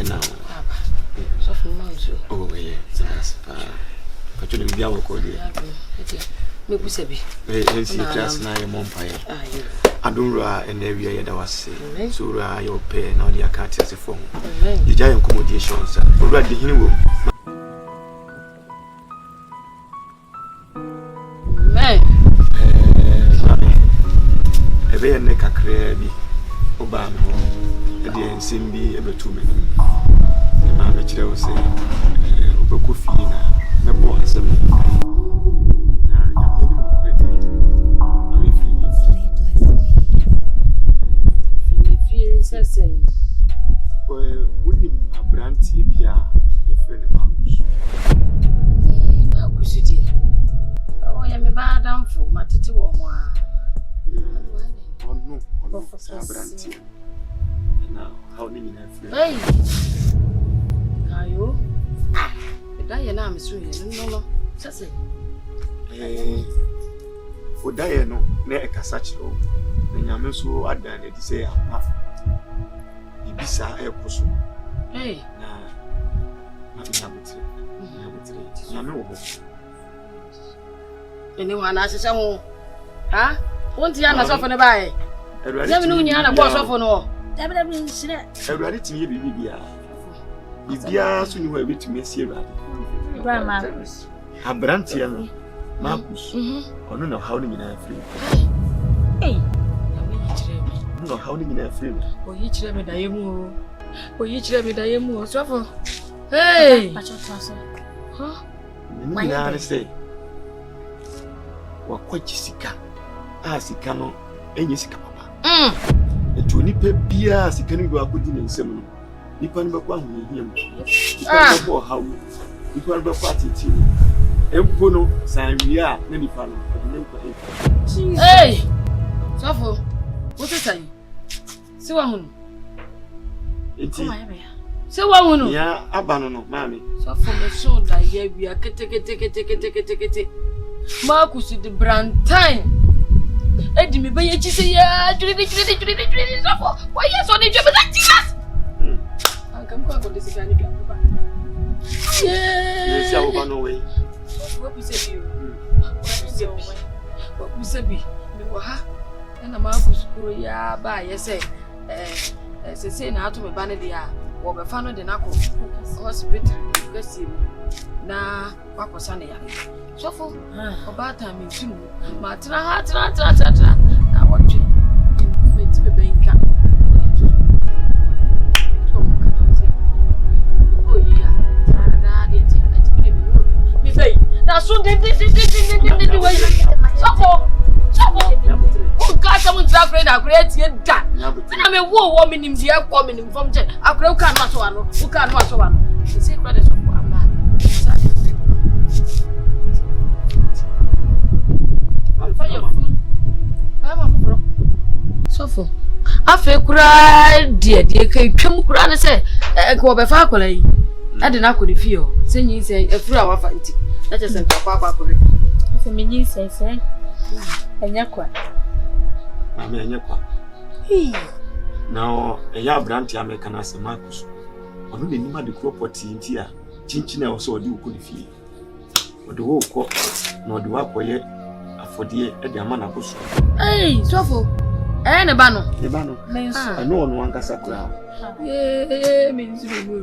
I know. So for months. Oh, yeah. That's but you be our code. Me busebi. It's just now your mom pie. Adura and area that was saying. So your pay now the account as a phone. The giant accommodations. Already him. Man. A very neck a crabby. Obama. At the end, Simbi, ever 2 minutes. The mamma will say, Obakufina, my boy, saying, well, wouldn't a brandy be your friend Marcus? Marcus, oh, I am a bad down for my titty or more. Oh, no, brandy. Now, how many friends? Hey, are you? The Diana is really no, Sassy. Eh, for Diana, neck as such, the Yamusu had done it, say, Ibisa air pussy. Hey, anyone asks some, huh? Won't you answer for the buy? Never knew you had a boss of no. Everybody to me, Bibia soon were to me, Sierra. Grandma, a brandy, Marcus, or no, how many in a free. hey, No, how many in a free. Oh, each let me die more. Oh, each let me die more. So, hey, huh? I say, what quite Jessica? As he cannot, and Jessica, papa. And to nip beer as he can go up with in seminary. You can't go one with him. You can't go how you can't go party tea. And Pono, Sambia, many fun. Hey, so, what's the time? See one. It's so one. Yeah, Abano, mammy. So from the soul that here we are take. Marcus is the brand time. Eddie me by you say, yeah, why yes, on the job like Jesus? I come back on this kind of yes, I'll run away. What we say, you? What we say, be and a Marcus, yeah, by yes, as I say now to me, Banadia, or the fan of the knuckle, hospital, because you now, what was Sunday? So for about time in soon, Martina, now what you meant to be bank up. Oh, yeah, now soon did oh, God, someone's afraid I'll create yet that. I'm a war woman in the air coming from Jet. I can't watch one who can't watch one. She said, brothers, I'm not. So for I feel cry, dear, come cry and say, go by faculty. I did not could feel. Send you say a few hour fighting. That is a papa. if a mini says, and Yakwa. I'm a Yakwa. Now, a ya brandy American as a Marcus. Only Nima the property in here, Chinchina also do could feel. But the whole court, nor do I yet for the Ediamana Bush. Hey, so for and a banner. The banner, I know on one Casacra. Yeah, means I'm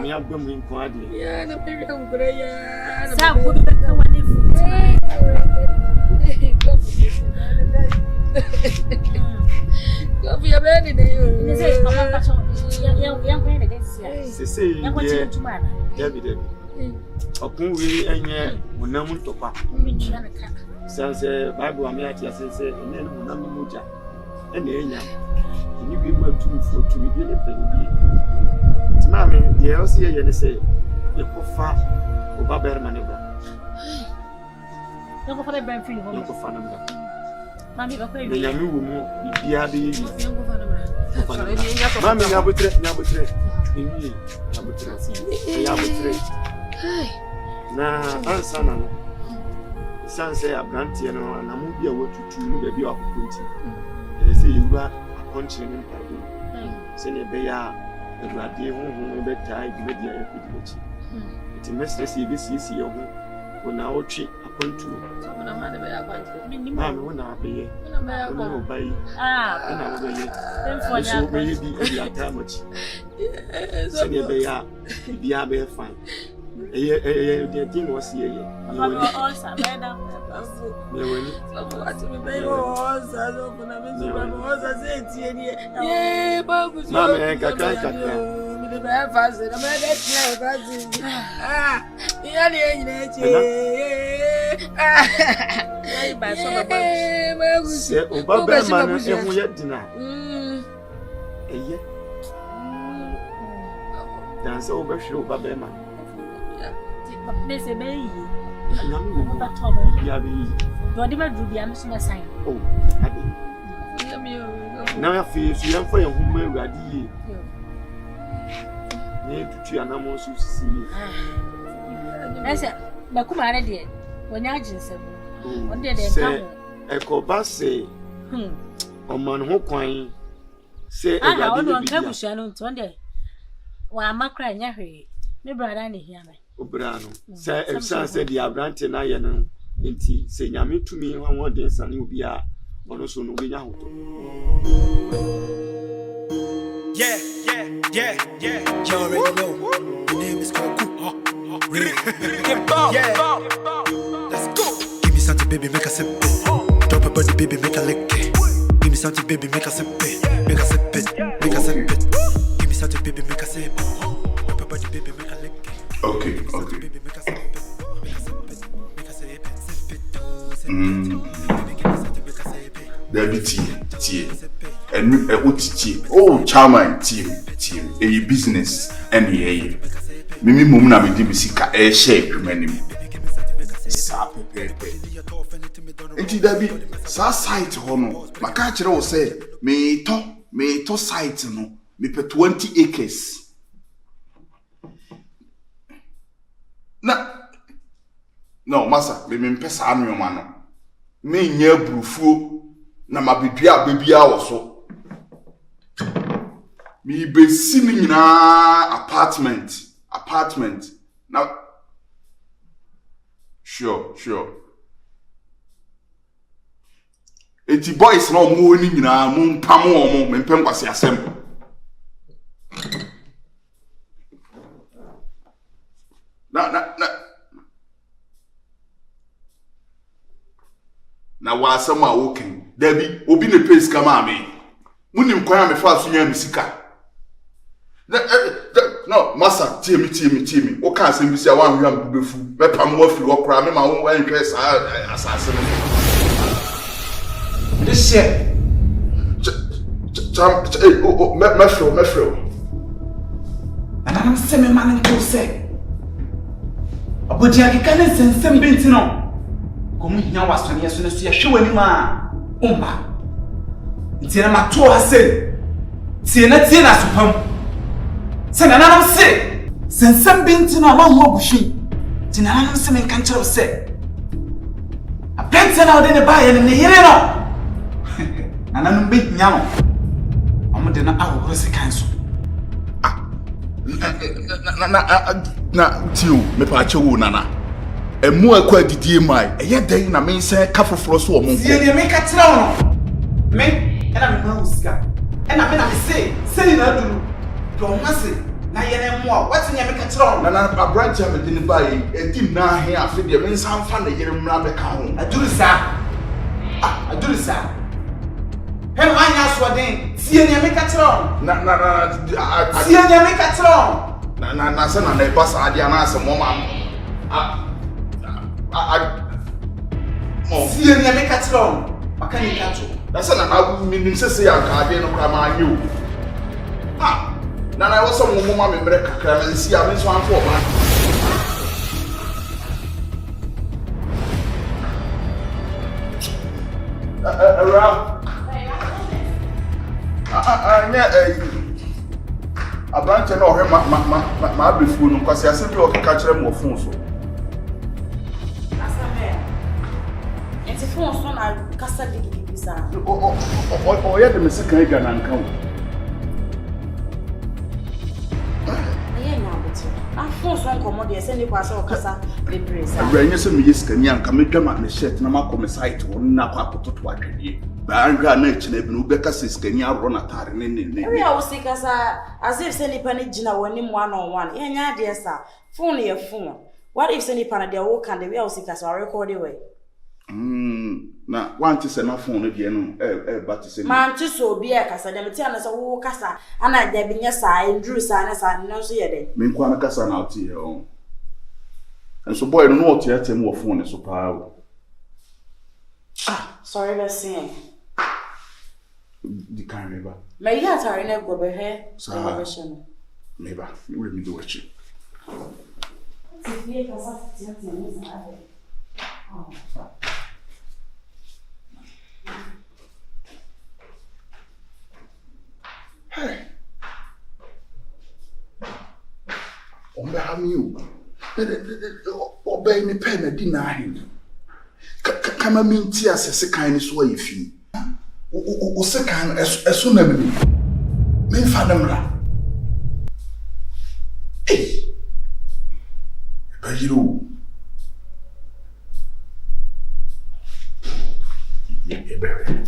not going to yeah, the baby I'm going Mammy, the deɛ ɔsi yɛ ne sɛ yɛkɔfa ɔba bɛrima ne ba yɛkɔfa ne bɛn fili hɔ yɛkɔfa ne ba mami bɛkɔ na nyame wɔ mu biribiara de yɛ Mami, mami nyabotrɛ ewie nyabotrɛ na ansa na no san sɛ abranteɛ no anamo bi a wɔtutu no baabi a wakɔkɔ nti ɛsɛ sɛ yɛwura akɔnkyere no mpaeɛ sɛnea ɛbɛyɛ a awurade honhom bɛtaa dwumadi a yɛkɔdi n'akyi nti mɛsrɛ sɛ yɛbɛsiesie yɛ ho wɔ na wɔtwe akwantuo maame wo na abɛyɛ wo na ɔba yi ɛna wobɛyɛ nso wobɛyɛ bi adi ataa makyi sɛnea ɛbɛyɛ a biribiara bɛyɛ fine ɛyɛ deɛ na wɔsi yɛyɛ sɛ ɔba bɛrima no ɛho yɛ dena ɛyɛ dan sɛ wobɛhwere ɔba bɛrima no Nesse bem, não me não é feio, se não foi um meu gadia. Nem tu tinha na mão suci. Essa, mas como era de, quando a gente sabe, onde é é cobase. O mano ho kwan se ah, não quer puxar não, onde? O ama cry nyahwe. Me brother ni here me. Obrano. Say efsan say the abrante na ye no. Enti se nyame tumi ho den sane obi a ono so no be nya hoto. Yeah. You already know. The name is called Yeah. Let's go. Give me something, baby, make a sip. Drop a body, baby, make a lick. Give me something, baby, make a sip. Make a sip it. Make a sip it. Give me something, baby, make a sip. Drop a body, baby, make a lick. Okay. David T. And OTT. Oh, Charman team. A business and a Mimi Mumna with Dibisika a shape many. Enti David, sa site hono. Makachira will say, me to site no, me pe 20 acres. No, massa, me mpesa anu yo mano. Me nya brufuo na mabedua babia wo so. Me be si ni nyina apartment. Now sure. Eti boys na omo ni nyina mo mpam omo me mpem kwase asem. Na wasam a woken dabi obi ne pace kama ame munim kwan me fa so nya misika no massa tie me wo ka asem bi sia wan hwa mbefu mepam wo firi wo kra me ma wo wan hwɛ sa asase no this year mefro ana nam se me man nto se abodi akeka ne sensem benti no komu hia wasone yeso ne so ye hwe wani ma umba ntina mato ase tie na supam se na nanam se sensem benti no ama ho aguhwi tina nanam se men kan kyerɛ se apɛnte na ode ne ba ye ne yere no nanam be hia no amode na ahoro se kan so na tio me pa chewo nana emu akwa didie mai eye dan na me nse ka foforo so o mo sie ne me ka tira wo me ena me ma usika ena me na me se ni na duru do mase na ye ne mo a what ne me ka tira wo na abranch am de ne ba yi edim na he afi de me nsa mfa na yere mra be ka ho aduru sa he ma nya so den sie ne me ka tira wo sie ne me ka tira wo na se na na ba sa ade na ase mo ma sie ne me ka tira wo maka ni ka to na se na minim se ya ka ade no kra ma anyo Nana was some woman in America and see I miss one for man. A branch and all him my before because I simply or catch them more phone so. It's a phone son I cast a big visa. Oh, yeah, the Mexican and come. I'm forced on commodity, send you pass or casa, the praise. I ran some years can young come at the shirt, no more come side to one nap to what you but I'm granite and Rebecca says, can you run a tar in Every hour sick as if sending panigina when him 1-on-1. Yeah, dear sir, phone your phone. What if sending panada walk and the real sick as our record away? Now, one is enough phone again, but to say, man, just so be a cassa, the material as a walk cassa, and I dare be your side, and drew signs and no see a day. Meanquana Cassan out here. And so, boy, I don't know what yet more phone is so power. Sorry, let's sing. The kind river. May you have in a go here? Maybe, let me do it. Hey, you obey me pen and deny him. Come a mean tears as a kindness way if you. O second as soon as me father. Hey, but you bury.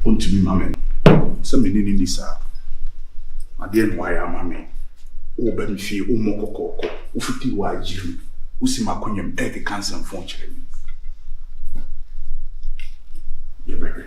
To me, mammy, some meaning in this. I didn't wire mammy. Oh, baby, feel more cocoa, ufiti wa jiru, usima kunyem egg cancer and phone chili. Yeah, baby.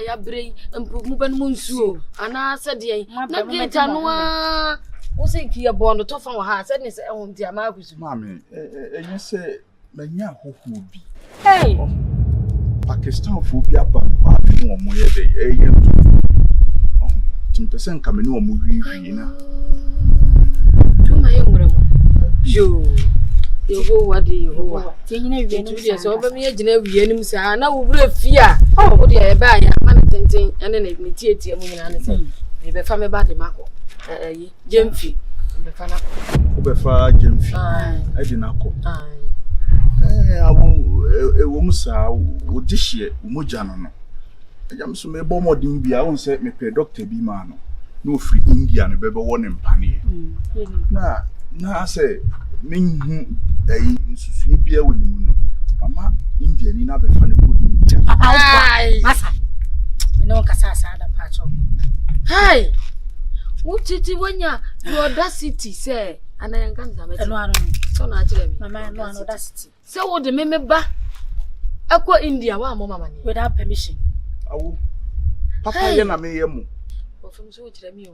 Ya bray and Muban Munsu, and I said, "Yea, not get a noa." Was it here born the top of our hearts? And it's on the Amarcus, mammy. And you say, Mania who be. Hey, Pakistan for be up and more day, 10% coming no movie. To my young grandma. You go what do you go? Yes, over me, a Genevieve, sir. Now we'll fear. Oh, dear, buy a man attending and then me theatre woman and maybe family body marco. Gyamfi, the fan up. Obefa Gyamfi. I did not go. I will, a woman, sir, would this year, Mujano. I am so may bomb or dimby. I won't say me pay Dr. Bimano. No free Indian, a baby one in Pani. Now, I say, Ming, a beer with him. Mamma, Indian in a funny good. Massa. No Casasa, the patch. Hi, what did you when your audacity say? And I am going to so naturally, my man, no audacity. So, what the member Aqua India, one mamma, without permission. Oh, Papa, I may am. From so to me.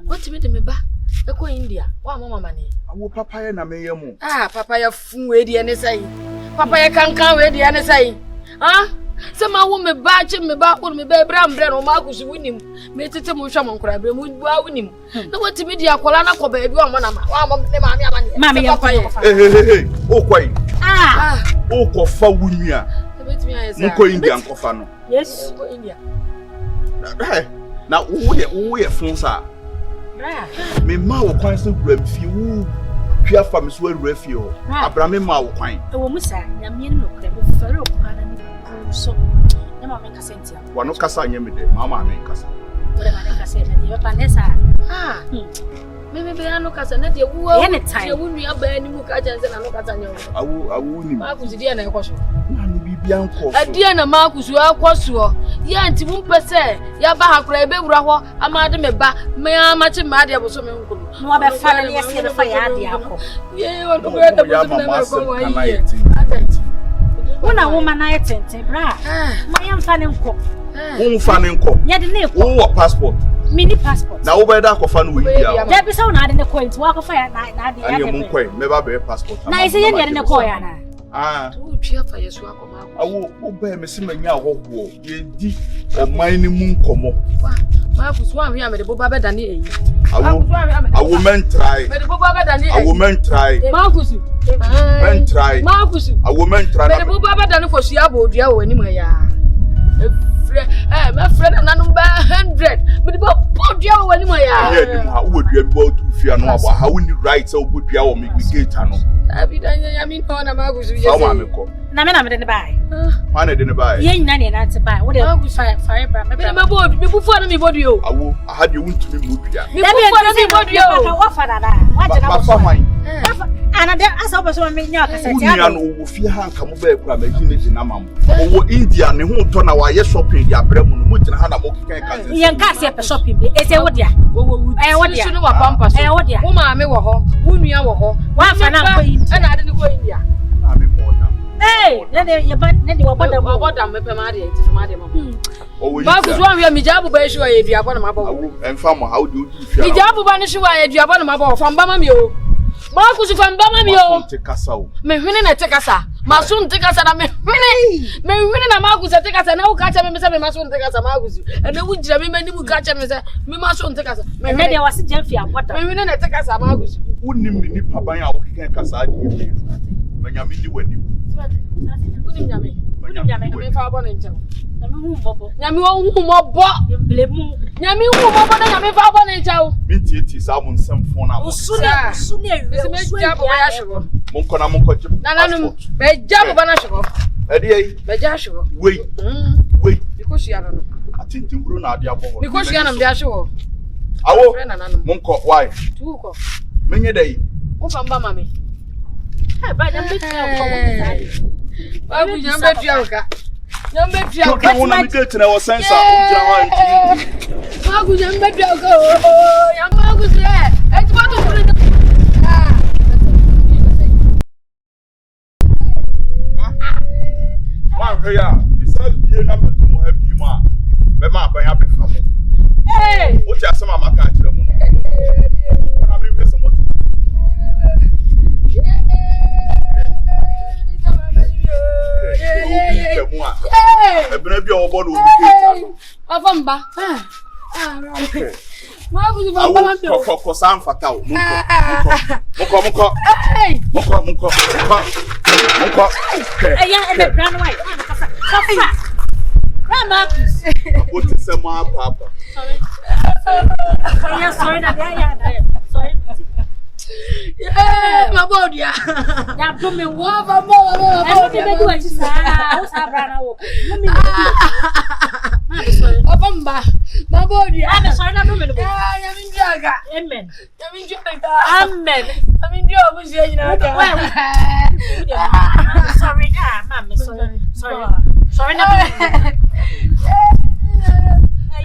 What made me back? Aqua India, one mamma money. I will Papa and I may am. Ah, Papa, you're fool, ready and say. Papa, I can't come ready and say. Ah, Some my woman batch me back with me baby brand no Marcus winning. Me tete mo hwa mo nkora bre mo winning. No what to be dia kola na ko baby o mo na ma mama ya papa hey o kwai o ko fa wunua mo ko India nkofa no Yes. ko India na wo ye fun sa me ma wo kwan so gura mi fi wo twa fa me so awura fi ho abra me ma wo kwan E wo musa nyame no kra me fere o kwa na ni so na mama ka sentia wa no kasa anya me de mama me kasa ore ma ka se na di papa nesa me be anu kasa na de wo ye ne time wo nua ba ni mu ka janse na no kasa nya awu ni ma ku dia na ekoso na ni bibia nko adia na ma ku su akoso ya nti mu pese ya ba hakura ebe wura ho amade me ba me amache ma de boso me nkuru no wa be fa na ye be fa ya de akọ ye wo do be de boso me na ko wa yi Una woman na etente bra ma yam fa ne nko wo fa ne nko ye de ne wo wa passport mini passport na wo be da akofa no wo India ja bi sa una de ne coin wa ko fa ya na de ya ani mo nkoi me ba be passport na ise ye de ne ko ya na tu twa fa yesu akoma awo wo be me se manya ahoho ye di oman ni mu nkomo ma ku so anwe amede bo ba be dane eyi awo men try mede bo ba be dane eyi awo men try ma ku su men try ma ku su awo men try mede bo ba be dane ko su ya bo odua wo ani ma ya my friend and I'm 100 mede bo odua wo ani ma ya ye di ma wo odua bi bo tu fia no abo how we right so bo dua wo me gate ano abi dan ya mi no na ma ku su ye ma me ko na me de ne bai ma na de ne bai ye nyina ne na te bai wo de fire bra me me bo me bu fo na mi bodu o awo aha de wuntumi mu dua me bu fo na mi bodu o wa fa dada wa je na ma fa hwan ana de asa obeso me nya ka se ti anu no wo fie ha nka mo ba ekura ma gine gina mambo wo India ne hu to na wa ye shopping ya brɛ mu no mo gina ha na mo keka ka se ye nka se pe shopping bi ese wo dia wo dia no wa pampa so wo dia wo ma me wo ho wo nua wo ho wa fa na ko India na ade ni ko India na me mo da ne de ye ba ne de wo boda me pe ma de ti ma de mo o ba ku so anwe mi jabu ba shi wa ye dua bo na ma bo awo emfa mo how do you feel mi jabu ba ni shi wa ye dua bo na ma bo fa mba ma mi o ma ku su fa mba ma mi o te kasa o me hwene na te kasa ma so nte kasa na me hwene na ma ku se te kasa na u ka cha me se me ma so nte kasa ma ku su ene wu jira me mani mu ka cha me se me ma so nte kasa me ne de wasi Gyamfi abota me hwene na te kasa ma ku su unim ni paban a wo keka kasa de bi manyame ni wani unim nyame me fa bo na nchen na me hu bobo nyame wo hu mo bo emblemu nyame hu mo bo na nyame fa bo na nchen minti sa mo nsem fon na mo usu ne me me jabu ba ya shego mon ko na no me jabu ba na shego ade yi me ja shego wei biko shi ano no atintimburu na ade abo biko shi ano me ja shego awo mon ko why tu ko menye dai wo fa mba mame ba na me tia ko wo sai ba bu nyambe tia ka wona mi gate na wo sensa o jira wa nti ma ku nyambe tia ko ya ma ku se e ti ba to kure wa hwe ya bisa bie na betu mo ha bi mo a be ma ban ya be fa mo o ti asema maka akire mo no na mi pese mo ebena bi o bodo obi gate afamba ma ku ba ma be ko san fata o muko ya e be brand white safa Marcus o ti se ma papa sorry na ya sorry ma bodia ya do me wo ba bo e be do ati sa o sa brana wo me afamba ma bodia I'm sorry na do me ya min jaga amen ya min jaga amen ya min dio bu se nyina ka sorry mama sorry na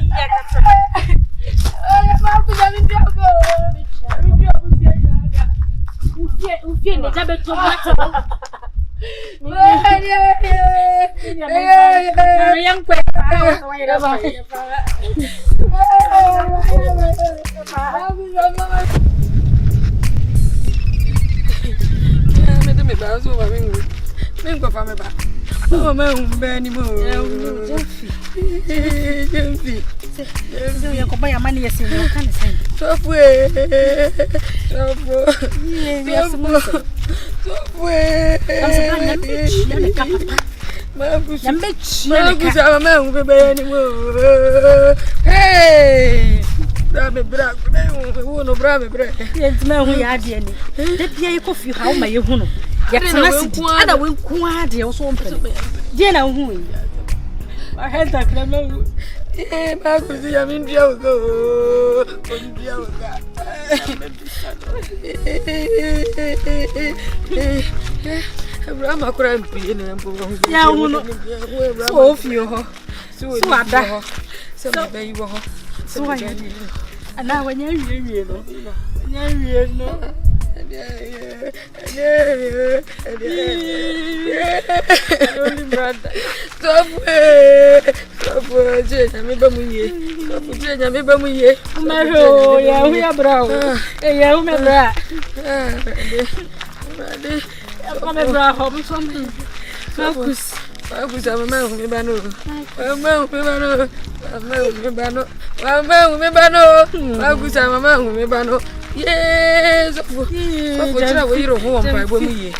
ya ka ma ku ya min jaga ufie ne jabe to mata yang kwe Oh, man, Benny Mo. Gyamfi. So you go buy your money, yes, you can't say. Stop way. I'm hey, brave, no brave. Yes, man, we are dear. The Pierre coffee, how may you know? Yet, I will quad your son. Jenna, who I had that clamor. Eh, Marcus, I'm in Diogo. I'm a crampy and I'm going to so few. So I die. So baby, so I and now when you're brother. Stop yes, you don't want by women.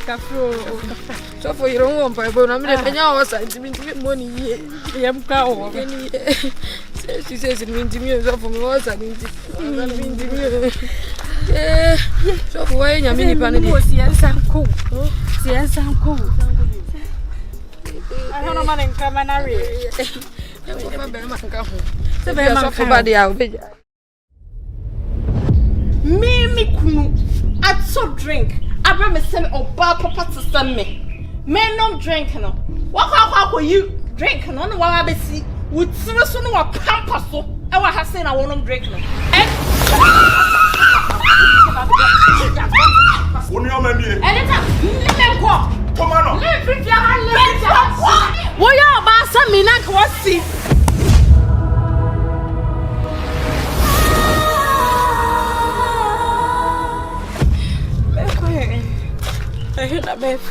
So for your own by bone, I'm going to money. I am cow. She says it means to me, so from what I mean to me. So for why I'm in a yes, I'm cool. Yes, I'm cool. I don't know man in Camanari. Me kunu I so drink I bring me send on bar papa to send me no drink no what you drink no no wa be si with so no wa pampa so e wa ha say na won drink no Woni o ma mi e eleta me ko koma no me free ha le wo ya ba sa mi na ka wasi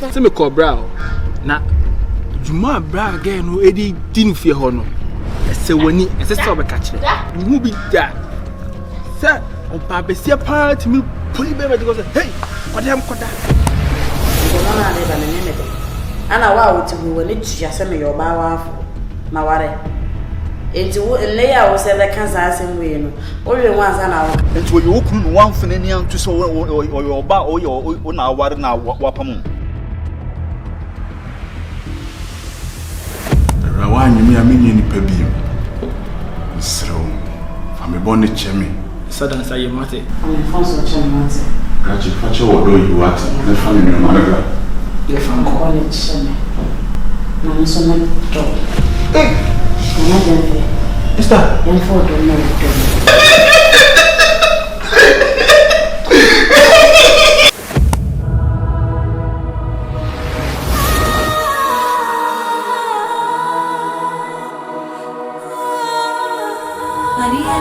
Se me call brow na juma bra again no edi din fie ho no se wani se se obeka kire hu bi da se oba be se part me puli be go say hey kodam koda na de ba ne me de ana wa wo ti wo ne tia se me yo ba wa afo ma ware enti wo le ya wo se the cancer asem we no o we wan sa na wo enti wo yo kunu no wan fene ni antu so o ba o na aware na wapam rawa nyimi amenye ni pa biyo sro fami bonne chemi sadan sa ye mate am fonso chemi mate gachi fache wodo you what the family no managa le fan ko le chemi na nso me to na Gyamfi Mister yan fo do no do Maria